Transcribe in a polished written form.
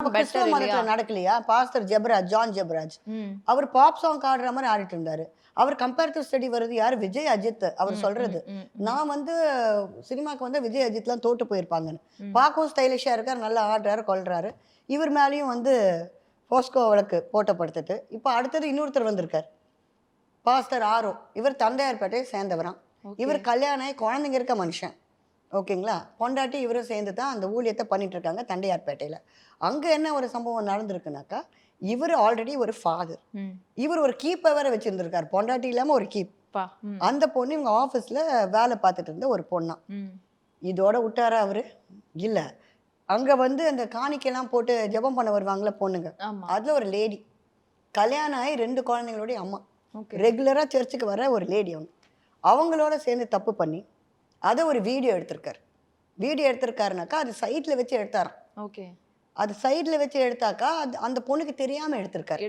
கிறிஸ்தவ பெட்டர் இல்லையா? மதத்துல நடக்கலையா? Pastor Jebaraj, John Jebaraj. ம். அவர் பாப் சாங் ஆடுற மாரி ஆடிட்டு இருந்தாரு. அவர் கம்பேரிட்டிவ் ஸ்டடி வருது யாரு? விஜய், அஜித். அவர் ம், சொல்றது. ம், ம், ம், நான் வந்து சினிமாக்கு வந்தா விஜய், அஜித்லாம் தோத்து போயிருப்பாங்கன்னு. ம். பார்க்கவும் ஸ்டைலிஷா இருக்காரு, நல்லா ஆடுறாரு, கொள்றாரு. இவர் மேலயும் வந்து போஸ்கோ வழக்கு போட்டப்படுத்திட்டு, இப்ப அடுத்தது இன்னொருத்தர் வந்திருக்கார். பாஸ்டர் ஆரோ. இவர் தண்டையார்பேட்டையை சேர்ந்தவராம். ஓகே. இவர் கல்யாணம் ஆகி குழந்தைங்க இருக்க மனுஷன். ஓகேங்களா? பொண்டாட்டி இவரும் சேர்ந்து தான் அந்த ஊழியத்த பண்ணிட்டு இருக்காங்க தண்டையார்பேட்டையில. அங்க என்ன ஒரு சம்பவம் நடந்திருக்குனாக்கா, இவரு ஆல்ரெடி ஒரு ஃபாதர். ம். இவர் ஒரு கீப்ப வேற வச்சிருந்திருக்காரு. பொண்டாட்டி இல்லாம ஒரு கீப். பா. ம். அந்த பொண்ணு இவங்க ஆஃபீஸ்ல வேலை பார்த்துட்டு இருந்த ஒரு பொண்ணாம். ம். இதோட விட்டாரா அவரு? இல்ல. அங்க வந்து அந்த காணிக்கைலாம் போட்டு ஜெபம் பண்ண வருவாங்கல்ல பொண்ணுங்க. ஆமா. அதுல ஒரு லேடி. கல்யாணம் ஆகி 2 குழந்தைங்களுடைய அம்மா. ஓகே. ரெகுலரா சர்ச்சுக்கு வர ஒரு லேடி அவங்க. அவங்களோட சேர்ந்து தப்பு பண்ணி, அத ஒரு வீடியோ எடுத்திருக்காரு. வீடியோ எடுத்திருக்காருனாக்கா, அது சைட்ல வச்சு எடுத்தாராம். ஓகே. அது சைட்ல வச்சு எடுத்தாக்கா, அது அந்த பொண்ணுக்கு தெரியாம எடுத்திருக்காரு.